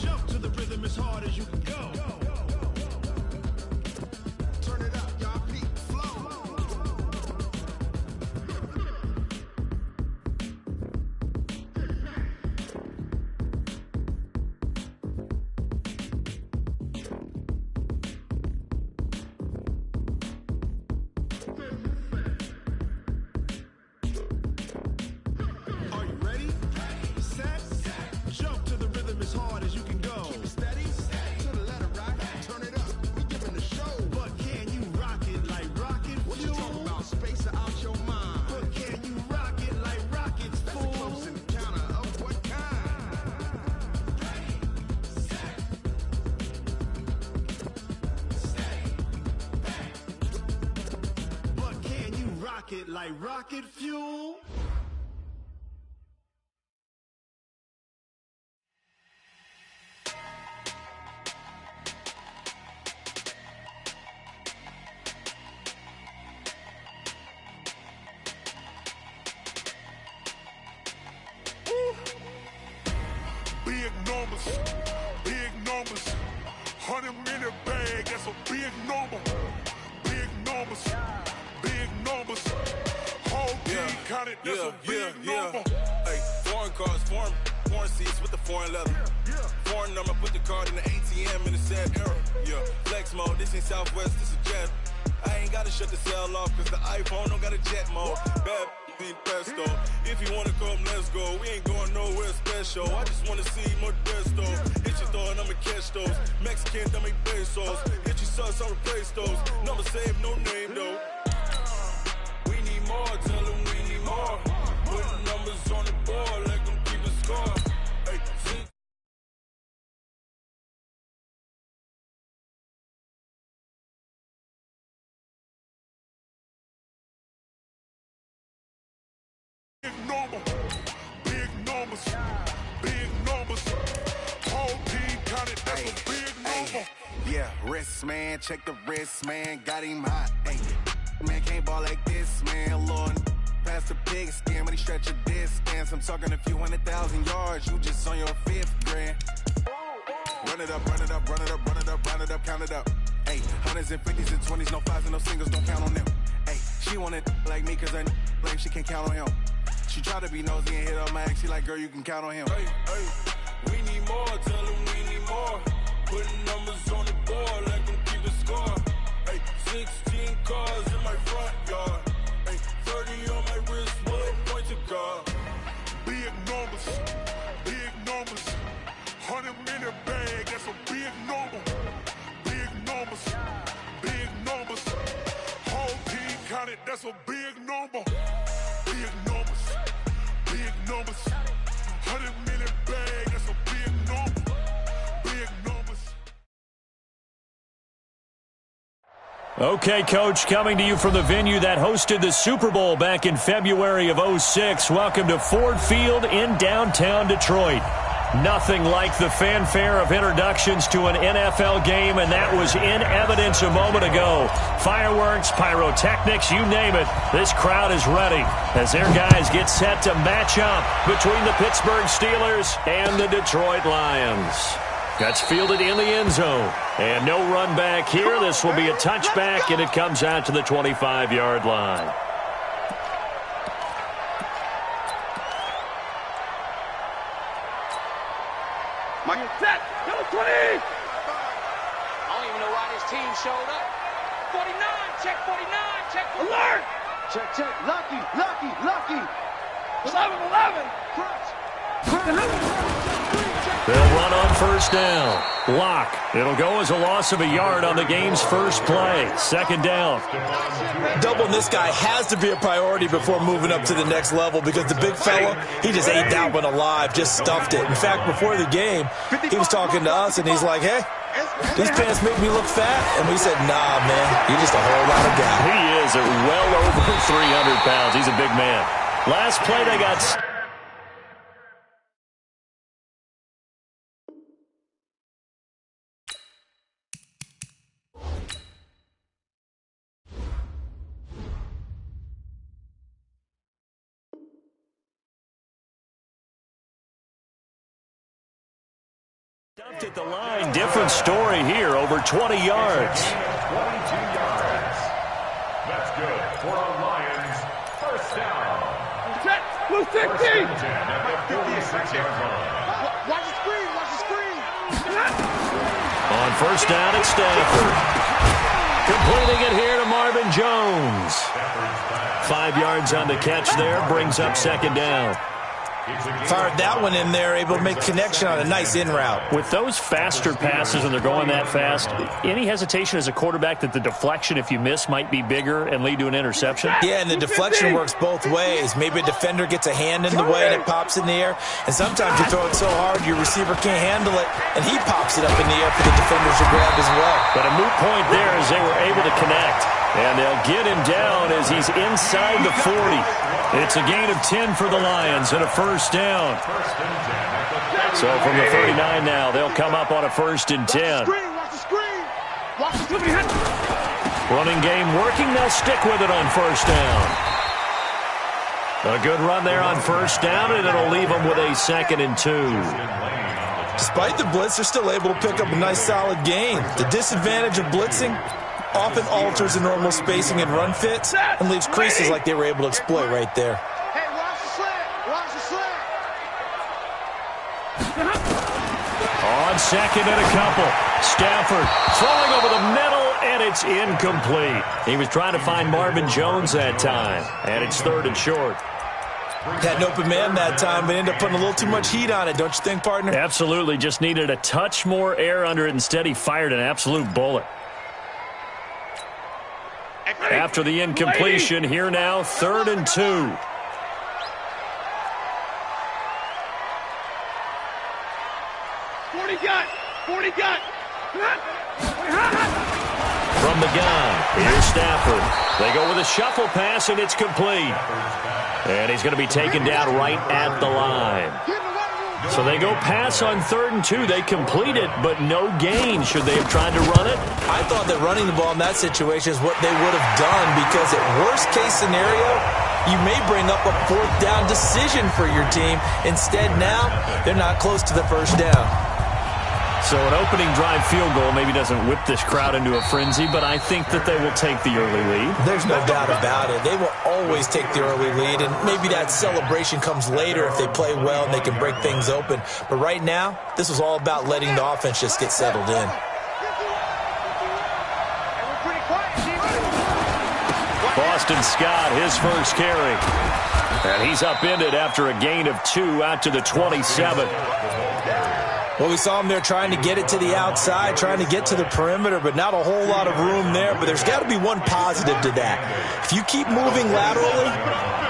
Jump to the rhythm as hard as you can go. Turn it up, y'all. Peak flow. Are you ready? Set. Jump to the rhythm as hard as you can go. Keep it steady. To the letter, right? Turn it up. We giving the show. But can you rock it like rocket fuel? What you talking about? Space out your mind. But can you rock it like rockets, fool? That's a close encounter of what kind? Ready, set, stay back. But can you rock it like rocket fuel? Big numbers, 100 minute bag, that's a big number. Big numbers, whole team counted, that's a big number. Hey, foreign cars, foreign seats with the foreign leather. Foreign number, put the card in the ATM in the sad era. Yeah, flex mode, this ain't Southwest, this is jet. I ain't gotta shut the cell off, cause the iPhone don't got a jet mode. Bad be pesto. If you wanna come, let's go. We ain't going nowhere special. I just wanna see more Desto. Hit your throw and I'ma catch those. Mexican, dummy pesos. Hit your sus, I'll replace those. Number save, no name though. We need more, tell them we need more. Putting numbers on the board, let them keep the score. Hey, see. Big numbers, whole team counted, that's a big number. Yeah, wrist man, check the wrist man, got him hot. Ay, man can't ball like this, man. Lord, past the pig skin, but he stretch a distance. I'm talking a few 100,000 yards, you just on your 5th grand. Run it up, count it up. Ay, hundreds and 50s and 20s, no 5s and no singles, don't count on them. Ay, she want it like me, cause I like she can't count on him. She try to be nosy and hit up my ex. She like, girl, you can count on him. Hey, we need more, tell them we need more. Putting numbers on the board, let them keep the score. Hey, 16 cars in my front yard. Hey, 30 on my wrist, one point to guard. Big numbers, 100 minute bag, that's a big number. Big numbers, whole team counted, that's a big number. Big numbers, 100 minute bag, that's a big number. Big numbers. Okay, Coach, coming to you from the venue that hosted the Super Bowl back in February of '06. Welcome to Ford Field in downtown Detroit. Nothing like the fanfare of introductions to an NFL game, and that was in evidence a moment ago. Fireworks, pyrotechnics, you name it. This crowd is ready as their guys get set to match up between the Pittsburgh Steelers and the Detroit Lions. That's fielded in the end zone. And no run back here. This will be a touchback, and it comes out to the 25-yard line. Set, go 20! I don't even know why this team showed up. 49, check 49, check 49. Alert! Check, lucky. 11. They'll run on first down. Block. It'll go as a loss of a yard on the game's first play. Second down. Doubling this guy has to be a priority before moving up to the next level because the big fella, he just ate that one alive, just stuffed it. In fact, before the game, he was talking to us, and he's like, hey, these pants make me look fat. And we said, nah, man, you're just a whole lot of guy. He is at well over 300 pounds. He's a big man. Last play, they got... Stuffed at the line, different story here, over 20 yards. 22 yards. That's good for a Lions first down. Set, blue 60. First and 10 at the 46-yard line. Watch the screen, watch the screen. On first down, it's Stafford. Completing it here to Marvin Jones. 5 yards on the catch there, brings up second down. Fired that one in there, able to make connection on a nice in route. With those faster passes when they're going that fast, any hesitation as a quarterback that the deflection, if you miss, might be bigger and lead to an interception? Yeah, and the deflection works both ways. Maybe a defender gets a hand in the way and it pops in the air, and sometimes you throw it so hard your receiver can't handle it, and he pops it up in the air for the defenders to grab as well. But a moot point there as they were able to connect. And they'll get him down as he's inside the 40. It's a gain of 10 for the Lions and a first down. So from the 39 now, they'll come up on a first and 10. Watch the screen. Watch the screen. Running game working. They'll stick with it on first down. A good run there on first down, and it'll leave them with a 2nd and 2. Despite the blitz, they're still able to pick up a nice solid gain. The disadvantage of blitzing often alters the normal spacing and run fits and leaves creases like they were able to exploit right there. Hey, watch the slant. Watch the slant. On second and a couple. Stafford throwing over the middle, and it's incomplete. He was trying to find Marvin Jones that time, and it's 3rd and short. Had an open man that time, but ended up putting a little too much heat on it, don't you think, partner? Absolutely. Just needed a touch more air under it. Instead, he fired an absolute bullet. After the incompletion, here now, 3rd and 2. 40 gun. 40 gun. From the gun, here's Stafford. They go with a shuffle pass, and it's complete. And he's going to be taken down right at the line. So they go pass on 3rd and 2. They complete it, but no gain. Should they have tried to run it? I thought that running the ball in that situation is what they would have done, because at worst case scenario, you may bring up a 4th down decision for your team. Instead now, they're not close to the first down. So an opening drive field goal maybe doesn't whip this crowd into a frenzy, but I think that they will take the early lead. There's no doubt about it. They will always take the early lead, and maybe that celebration comes later if they play well and they can break things open. But right now, this was all about letting the offense just get settled in. Boston Scott, his first carry. And he's upended after a gain of 2 out to the 27. Well, we saw him there trying to get it to the outside, trying to get to the perimeter, but not a whole lot of room there. But there's got to be one positive to that. If you keep moving laterally,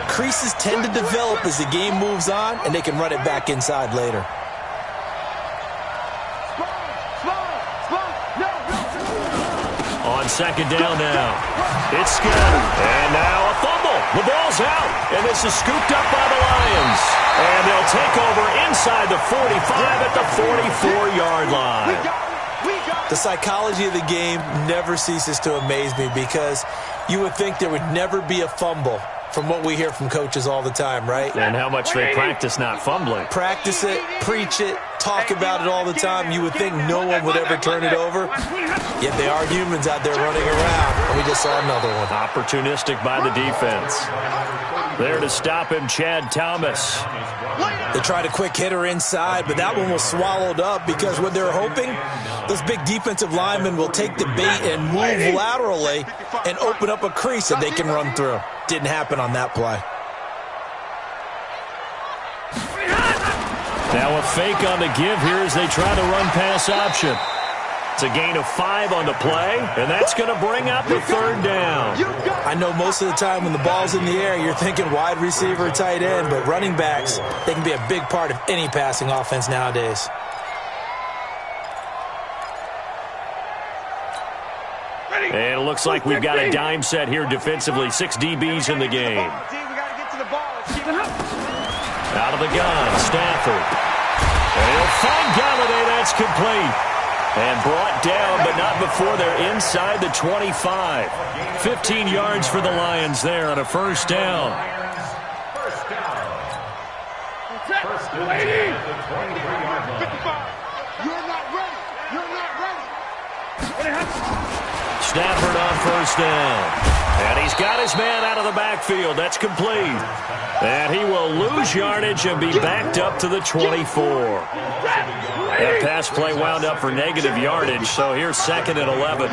creases tend to develop as the game moves on, and they can run it back inside later. On second down now. It's scattered. And now a fumble. The ball's out. And this is scooped up by the Lions. And they'll take over inside the 45 at the 44-yard line. The psychology of the game never ceases to amaze me, because you would think there would never be a fumble from what we hear from coaches all the time, right? And how much they practice not fumbling. Practice it, preach it, talk about it all the time. You would think no one would ever turn it over. Yet they are humans out there running around, and we just saw another one. Opportunistic by the defense. There to stop him, Chad Thomas. They tried a quick hitter inside, but that one was swallowed up, because what they're hoping, those big defensive linemen will take the bait and move laterally and open up a crease that they can run through. Didn't happen on that play. Now a fake on the give here as they try the run pass option. It's a gain of 5 on the play, and that's going to bring up the 3rd down. I know most of the time when the ball's in the air, you're thinking wide receiver, tight end, but running backs, they can be a big part of any passing offense nowadays. And it looks like we've got a dime set here defensively. 6 DBs in the game. Out of the gun, Stafford. And he'll find Galladay. That's complete. And brought down, but not before they're inside the 25. 15 yards for the Lions there on a first down. First down at the 23-yard line. You're not ready. You're not ready. Stafford on first down. And he's got his man out of the backfield. That's complete. And he will lose yardage and be backed up to the 24. That pass play wound up for negative yardage, so here's 2nd and 11.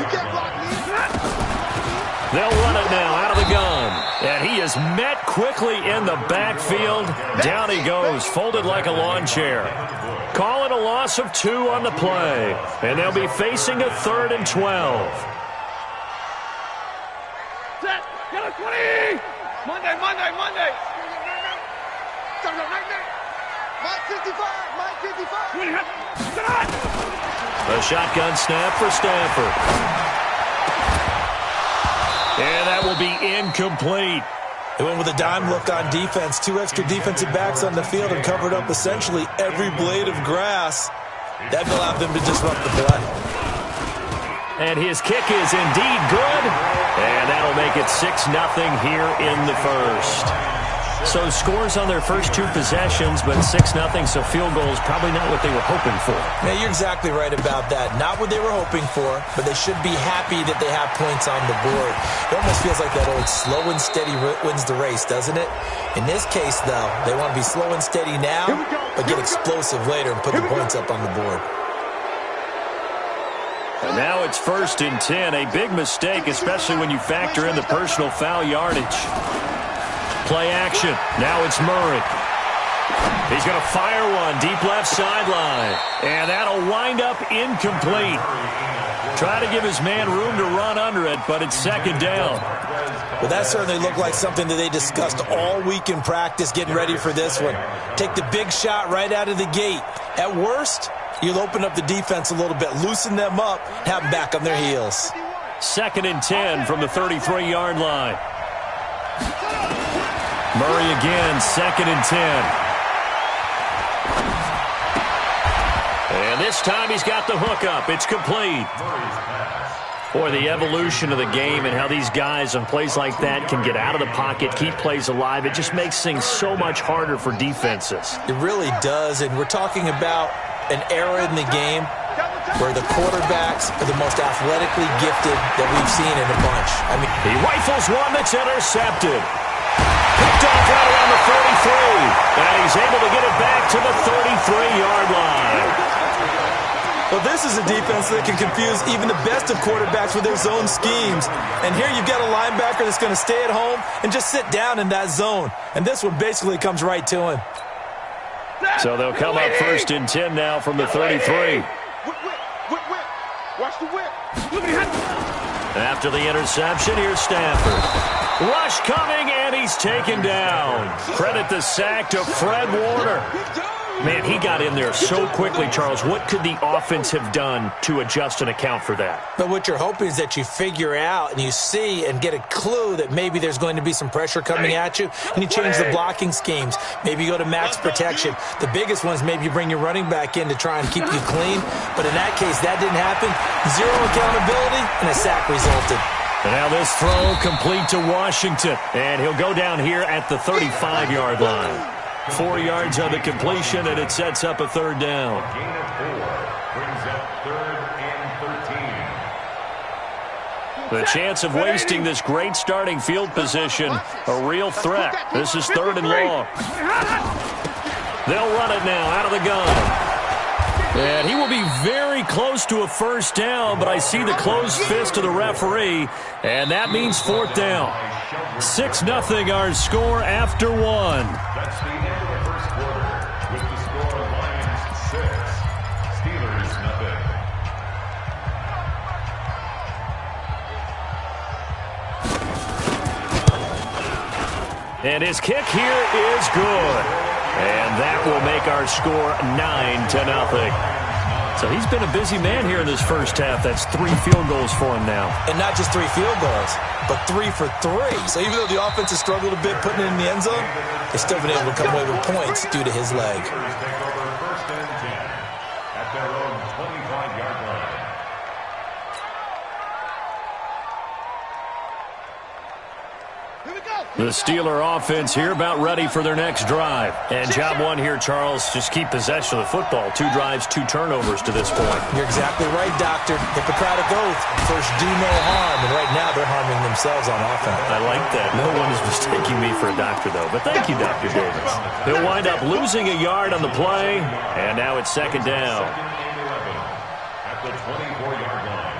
They'll run it now out of the gun. And he is met quickly in the backfield. Down he goes, folded like a lawn chair. Call it a loss of 2 on the play. And they'll be facing a 3rd and 12. Set. Get a 20. Monday. Mike 55. Mike 55. A shotgun snap for Stafford. And that will be incomplete. They went with a dime look on defense. 2 extra defensive backs on the field and covered up essentially every blade of grass. That will allow them to disrupt the play. And his kick is indeed good. And that'll make it 6-0 here in the first. So scores on their first 2 possessions, but 6-0, so field goals probably not what they were hoping for. Yeah, you're exactly right about that. Not what they were hoping for, but they should be happy that they have points on the board. It almost feels like that old slow and steady wins the race, doesn't it? In this case, though, they want to be slow and steady now, but get explosive later and put the points up on the board. And now it's 1st and 10, a big mistake, especially when you factor in the personal foul yardage. Play action. Now it's Murray. He's going to fire one deep left sideline. And that'll wind up incomplete. Try to give his man room to run under it, but it's 2nd down. Well, that certainly looked like something that they discussed all week in practice getting ready for this one. Take the big shot right out of the gate. At worst, you'll open up the defense a little bit, loosen them up, have them back on their heels. 2nd and 10 from the 33-yard line. Murray again, 2nd and 10. And this time he's got the hook up. It's complete. Boy, the evolution of the game and how these guys on plays like that can get out of the pocket, keep plays alive, it just makes things so much harder for defenses. It really does, and we're talking about an era in the game where the quarterbacks are the most athletically gifted that we've seen in a bunch. I mean, he rifles one that's intercepted. Picked off right around the 43. And he's able to get it back to the 33-yard line. Well, this is a defense that can confuse even the best of quarterbacks with their zone schemes. And here you've got a linebacker that's going to stay at home and just sit down in that zone. And this one basically comes right to him. So they'll come up 1st and 10 now from the 33. Whip. Watch the whip. After the interception, here's Stafford. Rush coming, and he's taken down. Credit the sack to Fred Warner. Man, he got in there so quickly, Charles. What could the offense have done to adjust and account for that? But what you're hoping is that you figure out and you see and get a clue that maybe there's going to be some pressure coming at you, and you change the blocking schemes. Maybe you go to max protection. The biggest one is maybe you bring your running back in to try and keep you clean. But in that case, that didn't happen. 0 accountability, and a sack resulted. And now this throw complete to Washington. And he'll go down here at the 35-yard line. 4 yards on the completion, and it sets up a 3rd down. Gain of 4 brings up 3rd and 13. The chance of wasting this great starting field position, a real threat. This is 3rd and long. They'll run it now out of the gun. And he will be very close to a 1st down, but I see the closed fist of the referee, and that means 4th down. 6-0 our score after 1. That's the end of the first quarter with the score Lions 6, Steelers 0. And his kick here is good. And that will make our score 9-0. So he's been a busy man here in this first half. That's 3 field goals for him now. And not just 3 field goals, but 3 for 3. So even though the offense has struggled a bit putting it in the end zone, they've still been able to come away with points due to his leg. Take over 1st and 10 at their own 25-yard line. Here we go. The Steeler offense here about ready for their next drive. And job one here, Charles, just keep possession of the football. 2 drives, 2 turnovers to this point. You're exactly right, Doctor. Hippocratic oath. First, do no harm. And right now, they're harming themselves on offense. I like that. No one is mistaking me for a doctor, though. But thank you, Dr. Davis. He'll wind up losing a yard on the play. And now it's second down. At the 24-yard line.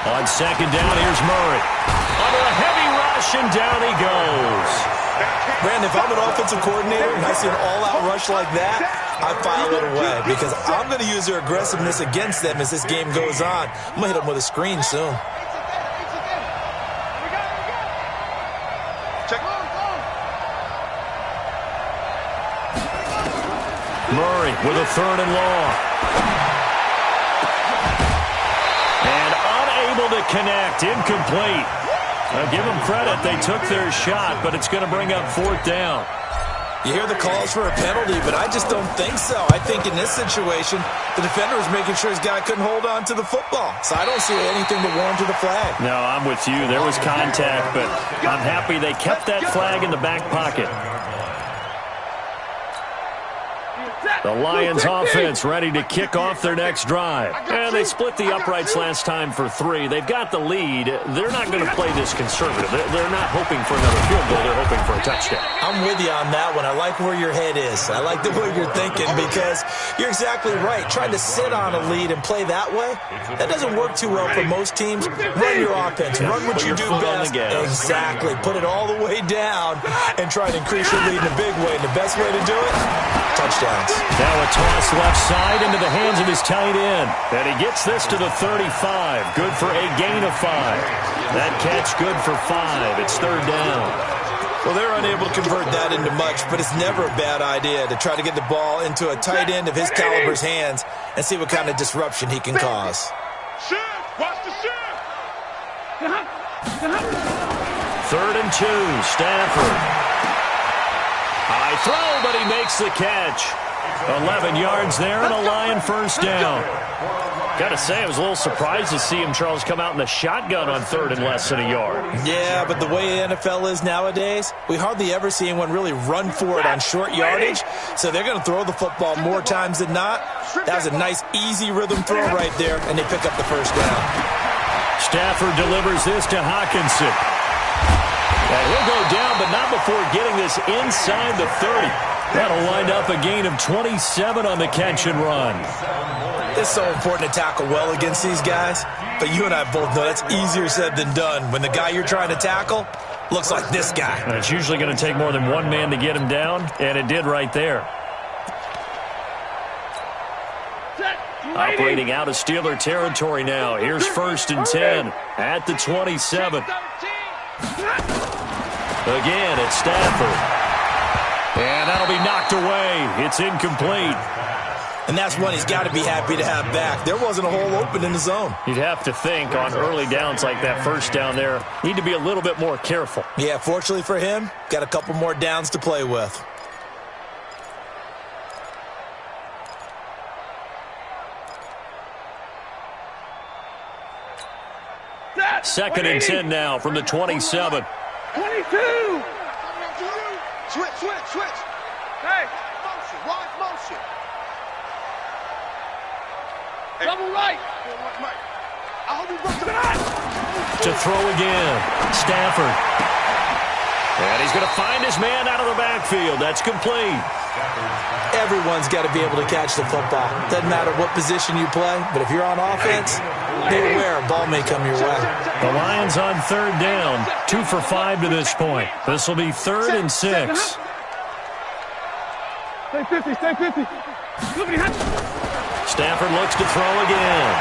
On second down, here's Murray. Under a heavy rush, and down he goes. Brandon, if I'm an offensive coordinator and I see an all-out rush like that, I file it away because I'm going to use their aggressiveness against them as this game goes on. I'm going to hit them with a screen soon. Murray with a 3rd and long. And unable to connect, incomplete. I'll give them credit. They took their shot, but it's going to bring up 4th down. You hear the calls for a penalty, but I just don't think so. I think in this situation, the defender was making sure his guy couldn't hold on to the football. So I don't see anything to warrant the flag. No, I'm with you. There was contact, but I'm happy they kept that flag in the back pocket. The Lions offense ready to kick off their next drive. And they split the uprights last time for 3. They've got the lead. They're not going to play this conservative. They're not hoping for another field goal. They're hoping for a touchdown. I'm with you on that one. I like where your head is. I like the way you're thinking because you're exactly right. Trying to sit on a lead and play that way, that doesn't work too well for most teams. Run your offense. Run what you do best. Exactly. Put it all the way down and try to increase your lead in a big way. And the best way to do it, touchdowns. Now a toss left side into the hands of his tight end. And he gets this to the 35. Good for a gain of 5. That catch good for 5. It's 3rd down. Well, they're unable to convert that into much, but it's never a bad idea to try to get the ball into a tight end of his caliber's hands and see what kind of disruption he can cause. Shift! Watch the shift! 3rd and 2. Stafford. High throw, but he makes the catch. 11 yards there and a Lion 1st down. Got to say, I was a little surprised to see him, Charles, come out in the shotgun on 3rd and less than a yard. Yeah, but the way the NFL is nowadays, we hardly ever see anyone really run for it on short yardage. So they're going to throw the football more times than not. That was a nice, easy rhythm throw right there, and they pick up the 1st down. Stafford delivers this to Hawkinson. And he'll go down, but not before getting this inside the 30. That'll wind up a gain of 27 on the catch and run. It's so important to tackle well against these guys, but you and I both know that's easier said than done when the guy you're trying to tackle looks like this guy. And it's usually going to take more than one man to get him down, and it did right there. Operating out of Steeler territory now. Here's 1st and 10 at the 27. Again, it's Stafford. And that'll be knocked away. It's incomplete. And that's one he's got to be happy to have back. There wasn't a hole open in the zone. You'd have to think on early downs like that 1st down there, need to be a little bit more careful. Yeah, fortunately for him, got a couple more downs to play with. Second and 10 now from the 27. 22. Switch. Hey. Motion. Wide motion. Double right. I hope you broke the line. To throw again. Stafford. And he's going to find his man out of the backfield. That's complete. Everyone's got to be able to catch the football. Doesn't matter what position you play, but if you're on offense, be aware a ball may come your way. The Lions on 3rd down. 2 for 5 to this point. This will be 3rd and 6. Stay 50. Stafford looks to throw again.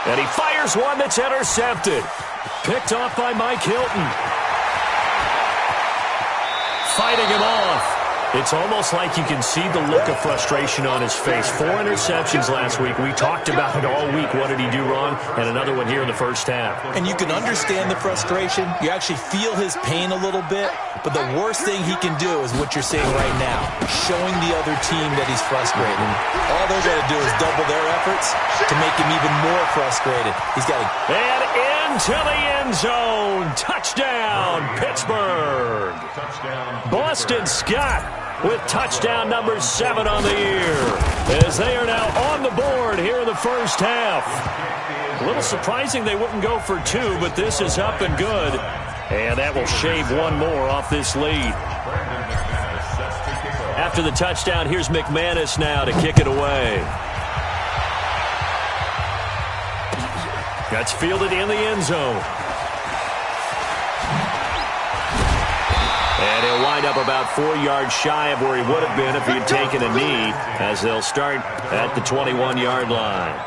And he fires one that's intercepted. Picked off by Mike Hilton. Fighting him off. It's almost like you can see the look of frustration on his face. 4 interceptions last week. We talked about it all week. What did he do wrong? And another one here in the first half. And you can understand the frustration. You actually feel his pain a little bit. But the worst thing he can do is what you're seeing right now, showing the other team that he's frustrated. All they're going to do is double their efforts to make him even more frustrated. He's got to... And into the end zone. Touchdown, Pittsburgh. Boston Scott with touchdown number 7 on the year, as they are now on the board here in the first half. A little surprising they wouldn't go for 2, but this is up and good. And that will shave one more off this lead. After the touchdown, here's McManus now to kick it away. That's fielded in the end zone. And he'll wind up about 4 yards shy of where he would have been if he had taken a knee, as they'll start at the 21-yard line.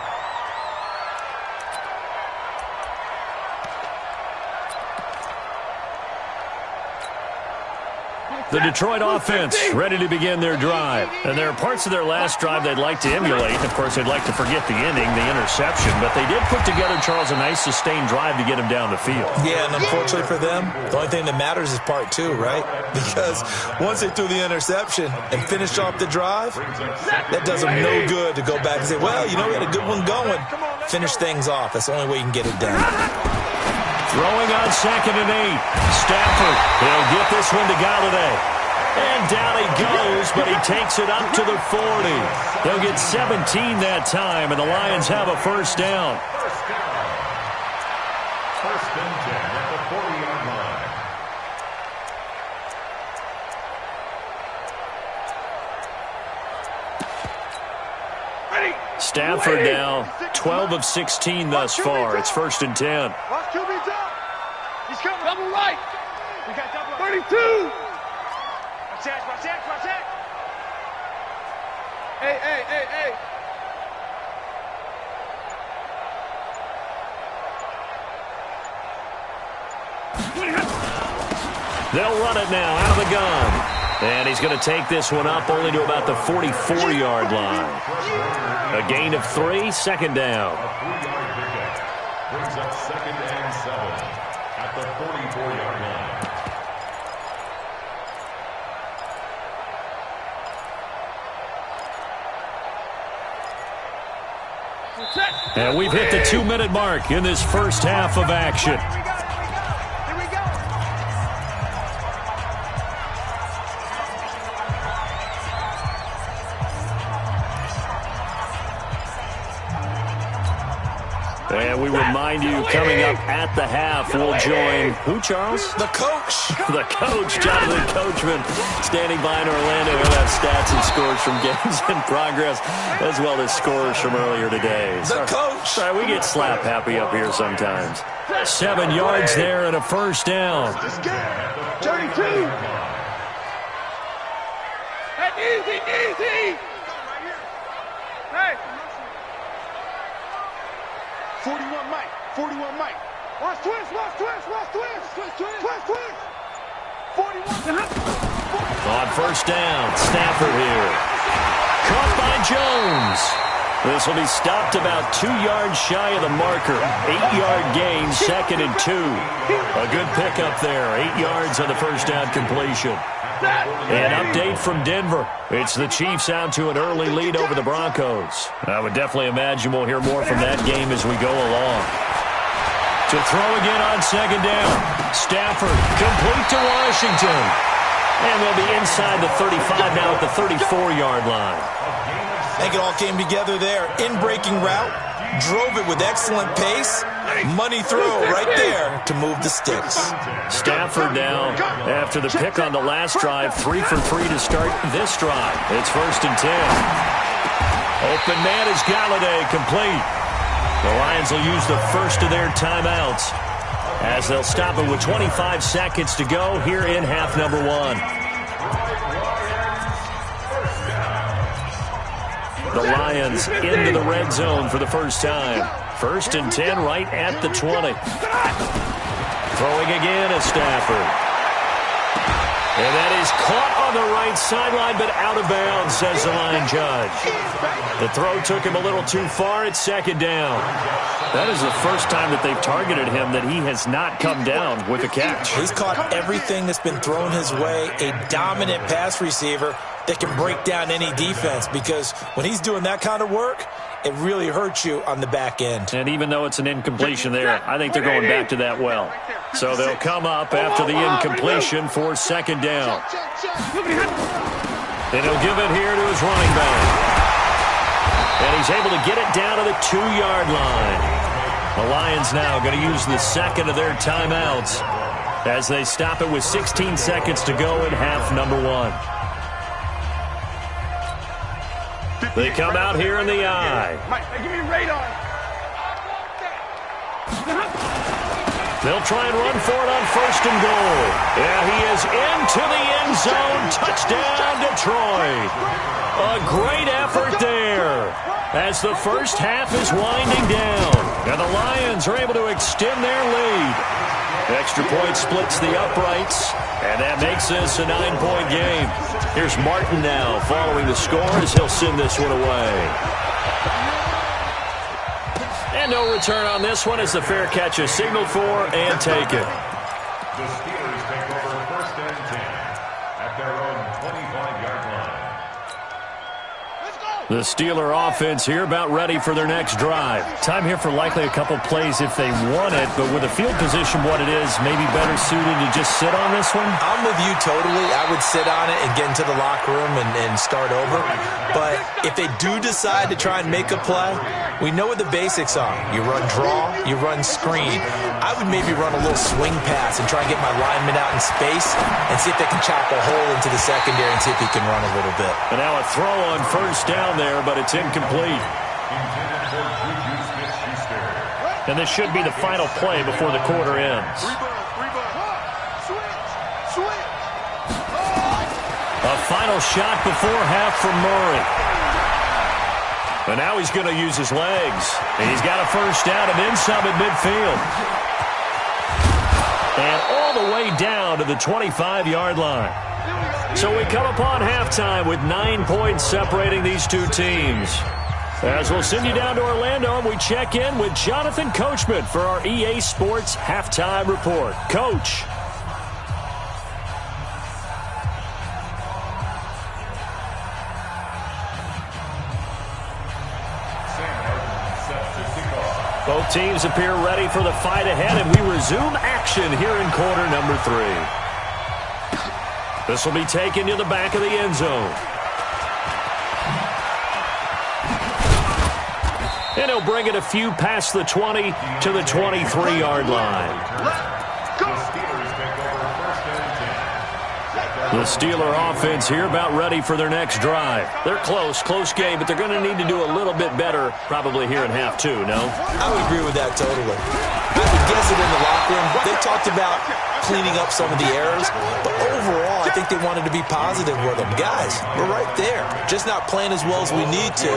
The Detroit offense ready to begin their drive. And there are parts of their last drive they'd like to emulate. Of course, they'd like to forget the ending, the interception. But they did put together, Charles, a nice sustained drive to get him down the field. Yeah, and unfortunately for them, the only thing that matters is part 2, right? Because once they threw the interception and finished off the drive, that does them no good to go back and say, well, you know, we had a good one going. Finish things off. That's the only way you can get it done. Throwing on 2nd and 8. Stafford, he'll get this one to Galladay. And down he goes, but he takes it up to the 40. They'll get 17 that time, and the Lions have a first down. First and 10 at the 40-yard line. Stafford now 12 of 16 thus far. It's 1st and 10. Watch QB's up. He's coming. Double right. We got double 32. Watch that, watch that, watch that. Hey. They'll run it now out of the gun. And he's going to take this one up only to about the 44-yard line. A gain of 3, 2nd down. A 3-yard pickup brings up 2nd and 7 at the 44-yard line. And we've hit the 2-minute mark in this first half of action. And we remind you, coming up at the half, we'll join who, Charles? The coach. The coach, Jonathan Coachman, standing by in Orlando. He'll have stats and scores from games in progress, as well as scores from earlier today. The coach. Sorry, we get slap happy up here sometimes. 7 yards there and a first down. 32. Easy. Hey. 41 Mike. Watch twist. 41. On first down, Stafford here. Caught by Jones. This will be stopped about 2 yards shy of the marker. 8-yard gain, 2nd and 2. A good pickup there. 8 yards on the first down completion. An update from Denver. It's the Chiefs out to an early lead over the Broncos. I would definitely imagine we'll hear more from that game as we go along. To throw again on 2nd down. Stafford complete to Washington. And they'll be inside the 35 now at the 34-yard line. I think it all came together there. In-breaking route. Drove it with excellent pace. Money throw right there to move the sticks. Stafford now, after the pick on the last drive, 3 for 3 to start this drive. It's 1st and 10. Open man is Galladay, complete. The Lions will use the first of their timeouts as they'll stop it with 25 seconds to go here in half number 1. The Lions into the red zone for the first time. 1st and 10 right at the 20. Throwing again is Stafford. And that is caught on the right sideline, but out of bounds, says the line judge. The throw took him a little too far. It's second down. That is the first time that they've targeted him that he has not come down with a catch. He's caught everything that's been thrown his way. A dominant pass receiver that can break down any defense, because when he's doing that kind of work, it really hurts you on the back end. And even though it's an incompletion there, I think they're going back to that well. So they'll come up after the incompletion for second down. And he'll give it here to his running back. And he's able to get it down to the 2-yard line. The Lions now going to use the second of their timeouts as they stop it with 16 seconds to go in half number 1. They come out here in the eye. Give me radar. They'll try and run for it on first and goal. Yeah, he is into the end zone. Touchdown, Detroit. A great effort there as the first half is winding down. And the Lions are able to extend their lead. Extra point splits the uprights, and that makes this a 9-point game. Here's Martin now following the score as he'll send this one away. And no return on this one as the fair catch is signaled for and taken. The Steelers take over first and 10 at their own 25-yard line. The Steeler offense here about ready for their next drive. Time here for likely a couple plays if they want it, but with the field position what it is, maybe better suited to just sit on this one? I'm with you totally. I would sit on it and get into the locker room and start over. But if they do decide to try and make a play, we know what the basics are. You run draw, you run screen. I would maybe run a little swing pass and try and get my lineman out in space and see if they can chop a hole into the secondary and see if he can run a little bit. And now a throw on first down there, but it's incomplete. And this should be the final play before the quarter ends. A final shot before half from Murray. And now he's going to use his legs. And he's got a first down and then some at midfield. And all the way down to the 25-yard line. So we come upon halftime with 9 points separating these two teams. As we'll send you down to Orlando, and we check in with Jonathan Coachman for our EA Sports Halftime Report. Coach. Both teams appear ready for the fight ahead, and we resume action here in quarter number 3. This will be taken to the back of the end zone. And he'll bring it a few past the 20 to the 23-yard line. The Steeler offense here about ready for their next drive. They're close game, but they're going to need to do a little bit better probably here in half 2, no? I would agree with that totally. I would guess it in the locker room. They talked about cleaning up some of the errors, but overall I think they wanted to be positive with them. Guys, we're right there. Just not playing as well as we need to.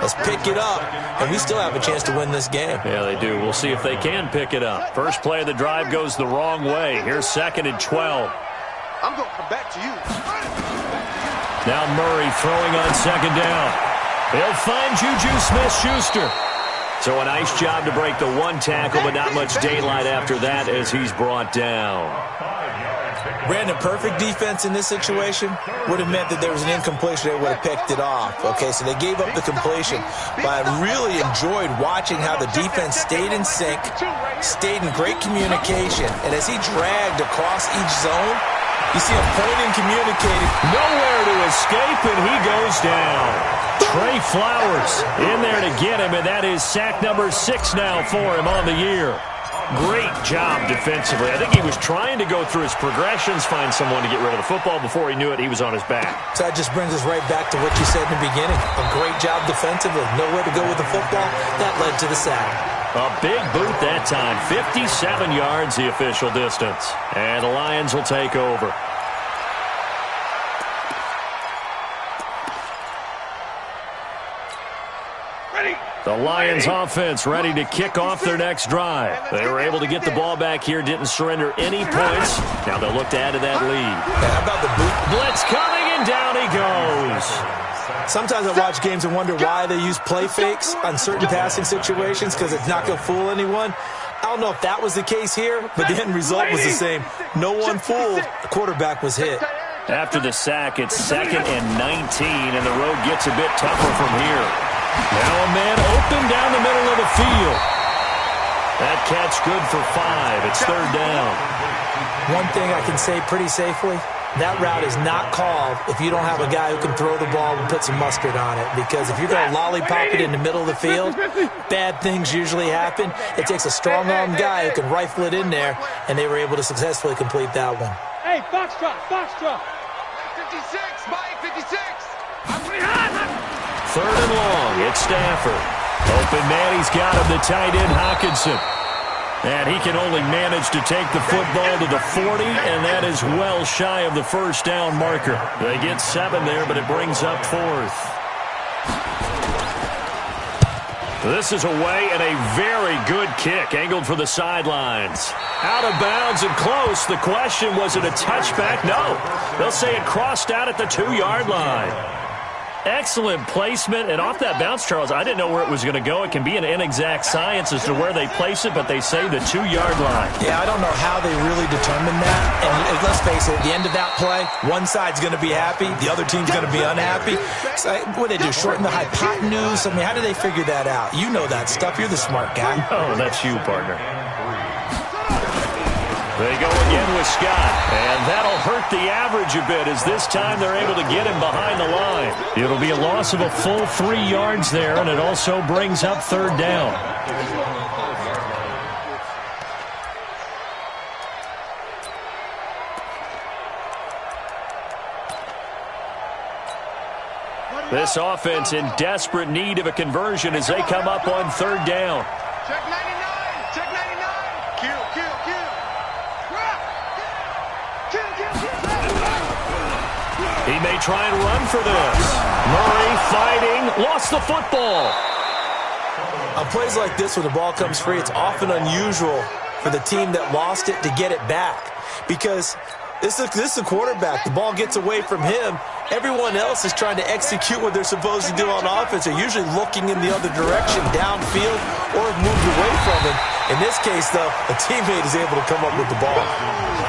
Let's pick it up, and we still have a chance to win this game. Yeah, they do. We'll see if they can pick it up. First play of the drive goes the wrong way. Here's 2nd and 12. I'm going to come back to you. Now Murray throwing on 2nd down. He'll find Juju Smith-Schuster. So a nice job to break the one tackle, but not much daylight after that as he's brought down. Brandon, perfect defense in this situation would have meant that there was an incompletion. They would have picked it off. Okay, so they gave up the completion. But I really enjoyed watching how the defense stayed in sync, stayed in great communication, and as he dragged across each zone, you see him pointing, communicating. Nowhere to escape, and he goes down. Trey Flowers in there to get him, and that is sack number 6 now for him on the year. Great job defensively. I think he was trying to go through his progressions, find someone to get rid of the football. Before he knew it, he was on his back. So that just brings us right back to what you said in the beginning. A great job defensively. Nowhere to go with the football. That led to the sack. A big boot that time. 57 yards the official distance. And the Lions will take over. The Lions offense ready to kick off their next drive. They were able to get the ball back here, didn't surrender any points. Now they'll look to add to that lead. How about the blitz coming, and down he goes. Sometimes I watch games and wonder why they use play fakes on certain passing situations, because it's not going to fool anyone. I don't know if that was the case here, but the end result was the same. No one fooled. The quarterback was hit. After the sack, it's 2nd and 19, and the road gets a bit tougher from here. Now a man open down the middle of the field. That catch good for 5. It's 3rd down. One thing I can say pretty safely, that route is not called if you don't have a guy who can throw the ball and put some mustard on it. Because if you're going to lollipop it in the middle of the field, bad things usually happen. It takes a strong-armed guy who can rifle it in there, and they were able to successfully complete that one. Hey, Foxtrot, Foxtrot. 56, Mike, 56. 3rd and long, it's Stafford. Open man, he's got him, the tight end, Hockenson. And he can only manage to take the football to the 40, and that is well shy of the 1st down marker. They get 7 there, but it brings up 4th. This is away, and a very good kick, angled for the sidelines. Out of bounds and close. The question, was it a touchback? No. They'll say it crossed out at the 2-yard line. Excellent placement, and off that bounce, Charles, I didn't know where it was going to go. It can be an inexact science as to where they place it, but they say the 2-yard line. Yeah, I don't know how they really determined that. And let's face it, at the end of that play, one side's going to be happy, the other team's going to be unhappy. So what do they do, shorten the hypotenuse? I mean, how do they figure that out? You know that stuff. You're the smart guy. Oh, that's you, partner. They go again with Scott, and that'll hurt the average a bit as this time they're able to get him behind the line. It'll be a loss of a full 3 yards there, and it also brings up 3rd down. This offense in desperate need of a conversion as they come up on 3rd down. Check 99, check 99. Kill, kill, kill. He may try and run for this. Murray fighting, lost the football. On plays like this, when the ball comes free, it's often unusual for the team that lost it to get it back. Because this is a quarterback. The ball gets away from him. Everyone else is trying to execute what they're supposed to do on offense. They're usually looking in the other direction, downfield, or have moved away from him. In this case, though, a teammate is able to come up with the ball.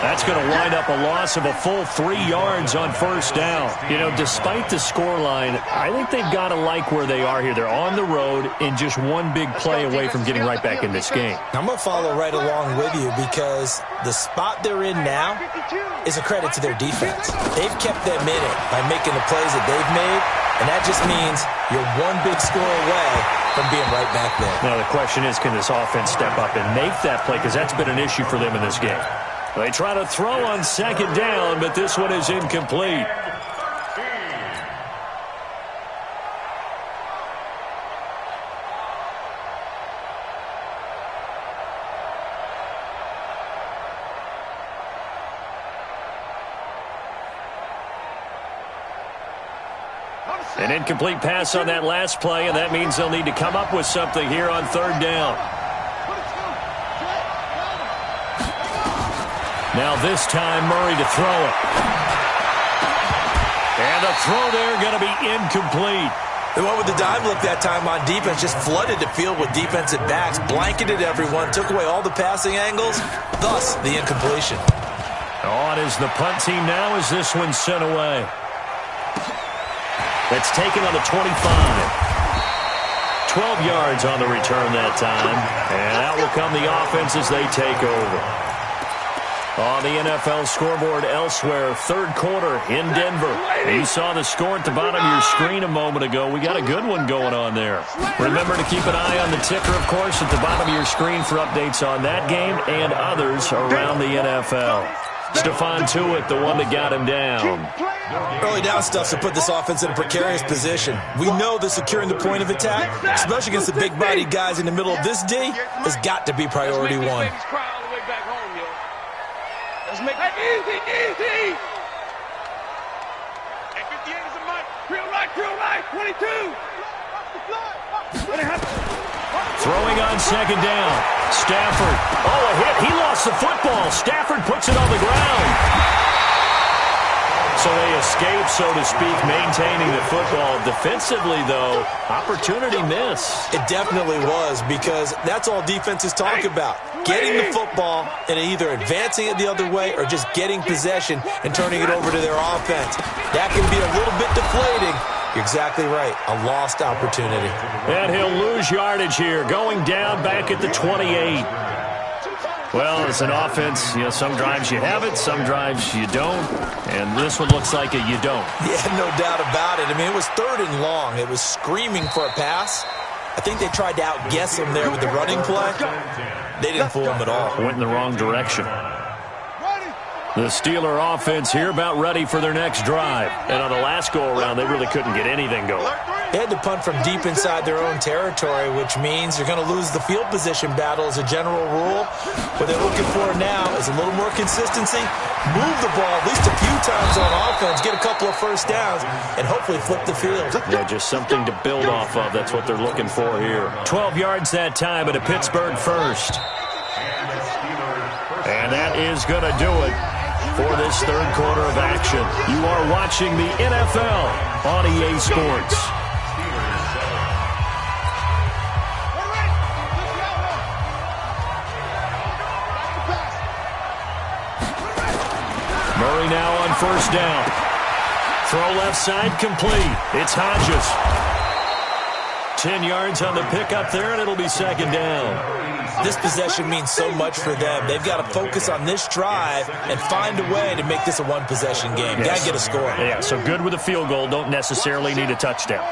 That's going to wind up a loss of a full 3 yards on 1st down. You know, despite the scoreline, I think they've got to like where they are here. They're on the road and just one big play away from getting right back in this game. I'm going to follow right along with you because the spot they're in now is a credit to their defense. They've kept them in it by making the plays that they've made, and that just means you're one big score away from being right back there. Now, the question is, can this offense step up and make that play? Because that's been an issue for them in this game. They try to throw on 2nd down, but this one is incomplete. An incomplete pass on that last play, and that means they'll need to come up with something here on 3rd down. Now this time, Murray to throw it. And a throw there going to be incomplete. They went with the dime look that time on defense, just flooded the field with defensive backs, blanketed everyone, took away all the passing angles, thus the incompletion. On is the punt team now as this one's sent away. That's taken on the 25. 12 yards on the return that time. And out will come the offense as they take over. On the NFL scoreboard elsewhere, 3rd quarter in Denver. You saw the score at the bottom of your screen a moment ago. We got a good one going on there. Remember to keep an eye on the ticker, of course, at the bottom of your screen for updates on that game and others around the NFL. Stephon Tuitt, the one that got him down. Early down stuff to put this offense in a precarious position. We know that securing the point of attack, especially against the big-bodied guys in the middle of this D, has got to be priority one. Let's make it easy, easy. Hey, 58 is a month. Real right, 22. Throwing on second down. Stafford. Oh, a hit. He lost the football. Stafford puts it on the ground. So they escape, so to speak, maintaining the football. Defensively, though, opportunity miss. It definitely was, because that's all defenses talk about. Getting the football and either advancing it the other way or just getting possession and turning it over to their offense. That can be a little bit deflating. You're exactly right. A lost opportunity. And he'll lose yardage here, going down back at the 28. Well, it's an offense. Some drives you have it, some drives you don't. And this one looks like you don't. Yeah, no doubt about it. I mean, it was 3rd and long. It was screaming for a pass. I think they tried to outguess him there with the running play. They didn't fool him at all. Went in the wrong direction. The Steeler offense here about ready for their next drive. And on the last go-around, they really couldn't get anything going. They had to punt from deep inside their own territory, which means you're going to lose the field position battle as a general rule. What they're looking for now is a little more consistency, move the ball at least a few times on offense, get a couple of first downs, and hopefully flip the field. Yeah, just something to build off of. That's what they're looking for here. 12 yards that time at a Pittsburgh first. And that is going to do it for this third quarter of action. You are watching the NFL on EA Sports. Murray now on first down. Throw left side complete. It's Hodges. 10 yards on the pickup there, and it'll be second down. This possession means so much for them. They've got to focus on this drive and find a way to make this a one-possession game. Yes. Got to get a score. Yeah, so good with a field goal. Don't necessarily need a touchdown.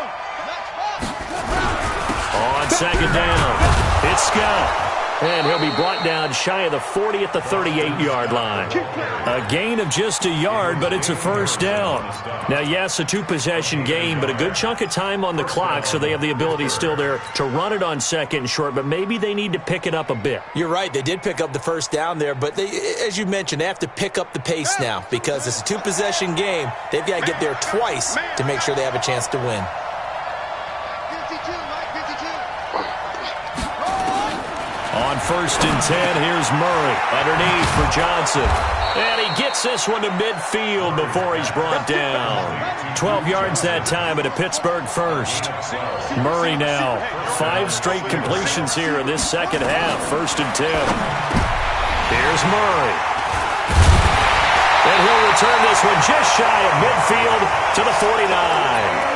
On second down, it's Scott. And he'll be brought down shy of the 40 at the 38-yard line. A gain of just a yard, but it's a first down. Now, yes, a two-possession game, but a good chunk of time on the clock, so they have the ability still there to run it on second and short, but maybe they need to pick it up a bit. You're right. They did pick up the first down there, but they, as you mentioned, they have to pick up the pace now because it's a two-possession game. They've got to get there twice to make sure they have a chance to win. On first and 10, here's Murray underneath for Johnson. And he gets this one to midfield before he's brought down. 12 yards that time at a Pittsburgh first. Murray now, 5 straight completions here in this second half. First and 10. Here's Murray. And he'll return this one just shy of midfield to the 49.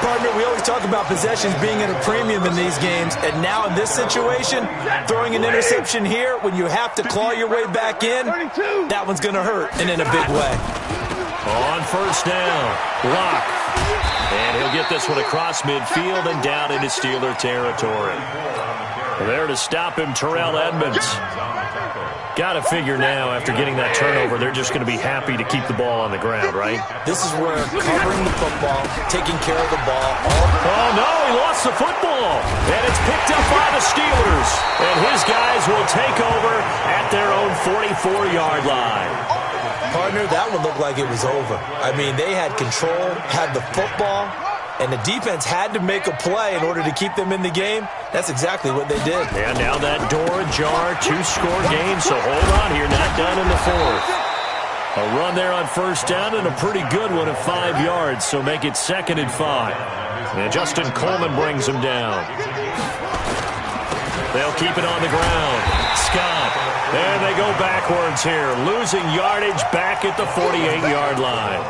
Partner, we always talk about possessions being at a premium in these games, and now in this situation, throwing an interception here when you have to claw your way back in, that one's going to hurt, and in a big way. On first down, Locke. And he'll get this one across midfield and down into Steeler territory. There to stop him, Terrell Edmonds. Got to figure now, after getting that turnover, they're just going to be happy to keep the ball on the ground, right? This is where covering the football, taking care of the ball. Oh, no, he lost the football. And it's picked up by the Steelers. And his guys will take over at their own 44-yard line. Partner, that one looked like it was over. I mean, they had control, had the football, and the defense had to make a play in order to keep them in the game. That's exactly what they did. And now that door ajar, 2-score game, so hold on here, not done in the fourth. A run there on first down and a pretty good one at 5 yards, so make it second and 5. And Justin Coleman brings him down. They'll keep it on the ground. Scott. And they go backwards here, losing yardage back at the 48-yard line.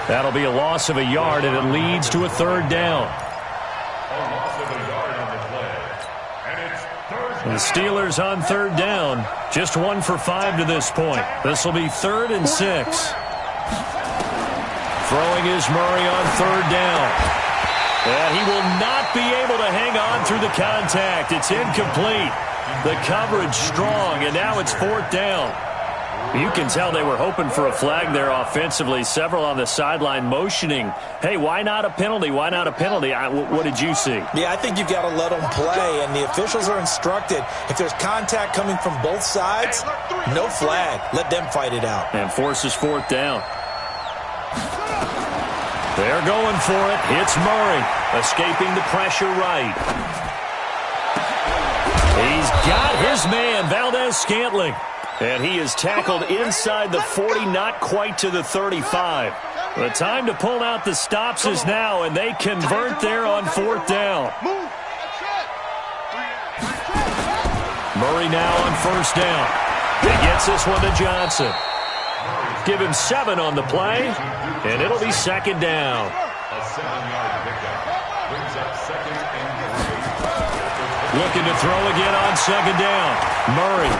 That'll be a loss of a yard, and it leads to a third down. The Steelers on third down, just 1 for 5 to this point. This will be 3rd and 6. Throwing is Murray on third down. And he will not be able to hang on through the contact. It's incomplete. The coverage strong, and now it's 4th down. You can tell they were hoping for a flag there offensively. Several on the sideline motioning, hey, why not a penalty? Why not a penalty? What did you see? Yeah, I think you've got to let them play, and the officials are instructed. If there's contact coming from both sides, no flag. Let them fight it out. And forces 4th down. They're going for it. It's Murray. Escaping the pressure right. He's got his man, Valdez-Scantling. And he is tackled inside the 40, not quite to the 35. The time to pull out the stops is now, and they convert there on 4th down. Murray now on 1st down. He gets this one to Johnson. Give him 7 on the play, and it'll be 2nd down. A 7-yard pickup brings up 2nd and 3. Looking to throw again on 2nd down. Murray.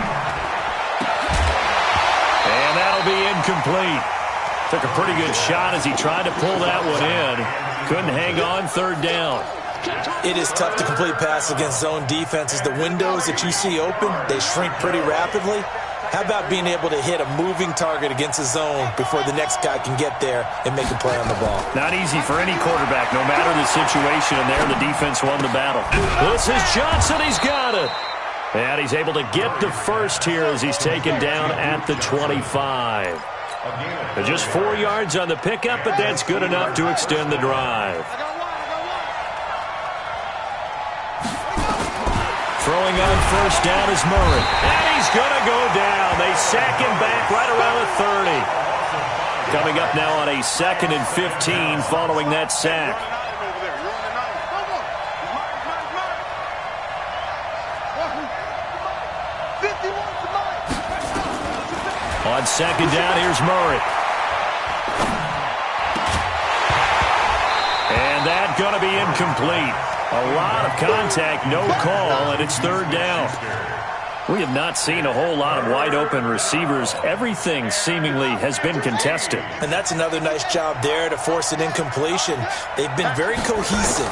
And that'll be incomplete. Took a pretty good shot as he tried to pull that one in. Couldn't hang on 3rd down. It is tough to complete passes against zone defenses. The windows that you see open, they shrink pretty rapidly. How about being able to hit a moving target against a zone before the next guy can get there and make a play on the ball? Not easy for any quarterback, no matter the situation, and there the defense won the battle. This is Johnson. He's got it. And he's able to get the first here as he's taken down at the 25. Just 4 yards on the pickup, but that's good enough to extend the drive. Throwing on 1st down is Murray. And he's going to go down. They sack him back right around the 30. Coming up now on a 2nd and 15 following that sack. On 2nd down, here's Murray. And that's going to be incomplete. A lot of contact, no call, and it's 3rd down. We have not seen a whole lot of wide-open receivers. Everything seemingly has been contested. And that's another nice job there to force an incompletion. They've been very cohesive,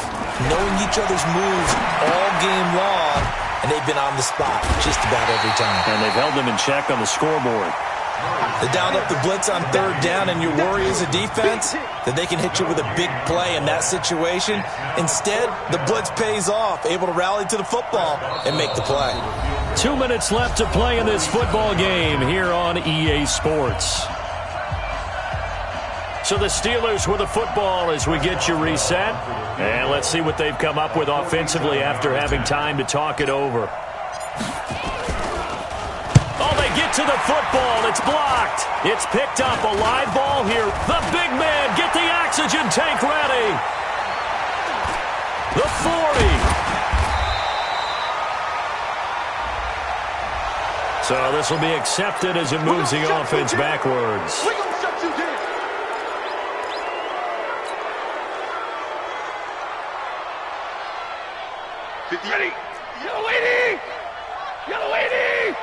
knowing each other's moves all game long, and they've been on the spot just about every time. And they've held them in check on the scoreboard. They dialed up the blitz on 3rd down, and your worry as a defense that they can hit you with a big play in that situation. Instead, the blitz pays off, able to rally to the football and make the play. 2 minutes left to play in this football game here on EA Sports. So the Steelers with the football as we get you reset. And let's see what they've come up with offensively after having time to talk it over. Get to the football. It's blocked. It's picked up. A live ball here. The big man. Get the oxygen tank ready. The 40. So this will be accepted as it moves the offense backwards. We're going to shut you down. Ready. Yellow 80. Yellow 80.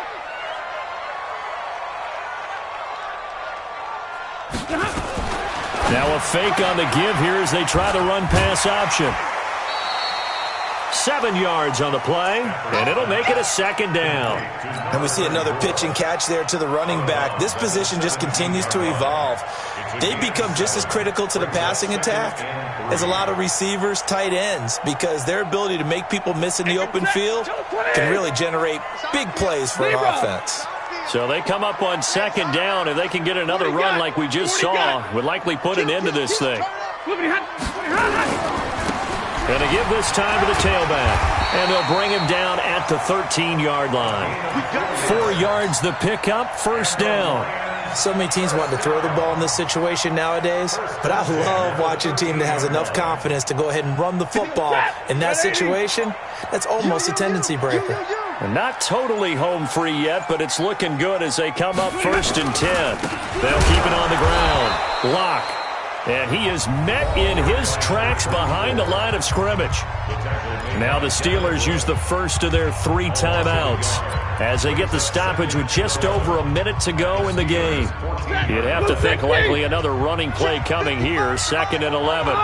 Now a fake on the give here as they try the run-pass option. 7 yards on the play, and it'll make it a 2nd down. And we see another pitch and catch there to the running back. This position just continues to evolve. They become just as critical to the passing attack as a lot of receivers, tight ends, because their ability to make people miss in the open field can really generate big plays for an offense. So they come up on 2nd down. If they can get another run like we just saw, would likely put an end to this thing. Going to give this time to the tailback. And they'll bring him down at the 13-yard line. 4 yards the pickup, 1st down. So many teams want to throw the ball in this situation nowadays, but I love watching a team that has enough confidence to go ahead and run the football. In that situation, that's almost a tendency breaker. Not totally home free yet, but it's looking good as they come up 1st and 10. They'll keep it on the ground. Lock. And he is met in his tracks behind the line of scrimmage. Now the Steelers use the first of their 3 timeouts as they get the stoppage with just over a minute to go in the game. You'd have to think likely another running play coming here, 2nd and 11.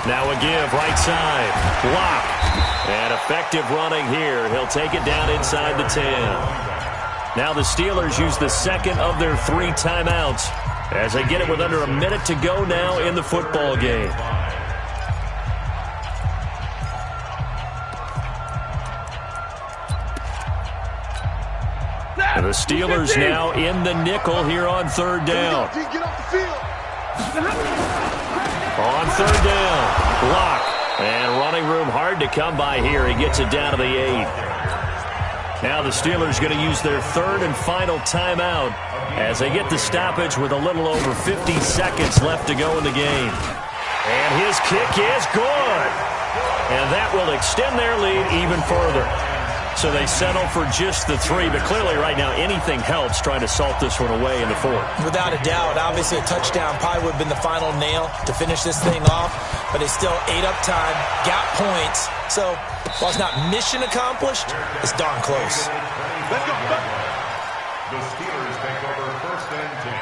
Now a give, right side. Block. And effective running here. He'll take it down inside the 10. Now the Steelers use the 2nd of their 3 timeouts as they get it with under a minute to go now in the football game. And the Steelers now in the nickel here on third down. Get off the field. On third down, block. And running room hard to come by here. He gets it down to the 8. Now the Steelers going to use their third and final timeout as they get the stoppage with a little over 50 seconds left to go in the game. And his kick is good. And that will extend their lead even further. So they settle for just the 3, but clearly right now anything helps trying to salt this one away in the 4th. Without a doubt, obviously a touchdown probably would have been the final nail to finish this thing off, but it's still ate up time, got points. So while it's not mission accomplished, it's darn close. Let's go. The Steelers take over first and 10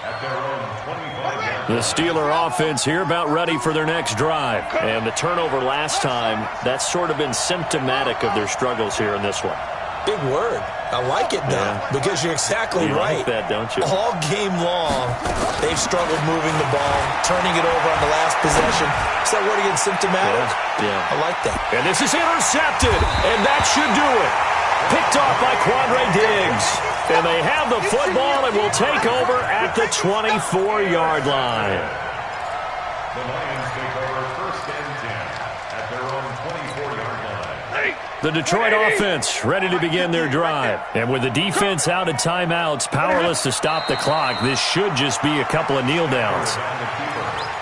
at their own 25-yard. The Steeler offense here about ready for their next drive. And the turnover last time, that's sort of been symptomatic of their struggles here in this one. Big word. I like it, though, because you're exactly right. You like that, don't you? All game long, they've struggled moving the ball, turning it over on the last possession. Is that word again, symptomatic? Yeah. I like that. And this is intercepted, and that should do it. Picked off by Quandre Diggs. And they have the football and will take over at the 24-yard line. The Lions take over first and 10 at their own 24-yard line. The Detroit offense ready to begin their drive. And with the defense out of timeouts, powerless to stop the clock, this should just be a couple of kneel downs.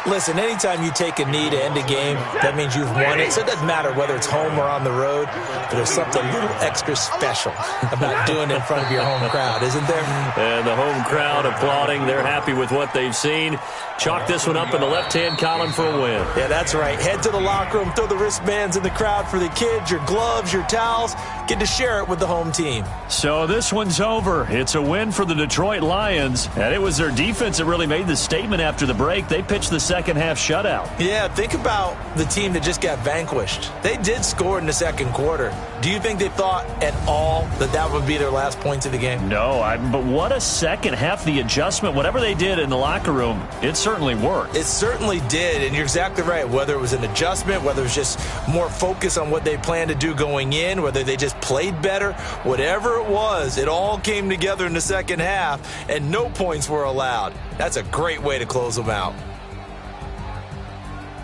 Listen, anytime you take a knee to end a game, that means you've won it. So it doesn't matter whether it's home or on the road, but there's something a little extra special about doing it in front of your home crowd, isn't there? And the home crowd applauding. They're happy with what they've seen. Chalk this one up in the left-hand column for a win. Yeah, that's right. Head to the locker room, throw the wristbands in the crowd for the kids, your gloves, your towels. Get to share it with the home team. So this one's over. It's a win for the Detroit Lions, and it was their defense that really made the statement after the break. They pitched the second half shutout. Yeah, think about the team that just got vanquished. They did score in the second quarter. Do you think they thought at all that that would be their last points of the game? No, but what a second half. The adjustment, whatever they did in the locker room, it certainly worked. It certainly did, and you're exactly right. Whether it was an adjustment, whether it was just more focus on what they planned to do going in, whether they just played better, whatever it was, it all came together in the second half, and no points were allowed. That's a great way to close them out.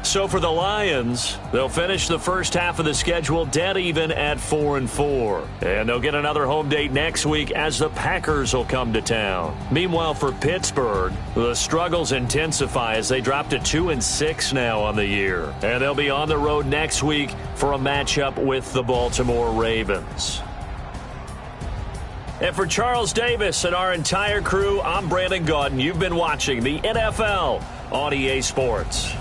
So for the Lions, they'll finish the first half of the schedule dead even at 4-4. And they'll get another home date next week as the Packers will come to town. Meanwhile, for Pittsburgh, the struggles intensify as they drop to 2-6 now on the year. And they'll be on the road next week for a matchup with the Baltimore Ravens. And for Charles Davis and our entire crew, I'm Brandon Gaudin. You've been watching the NFL on EA Sports.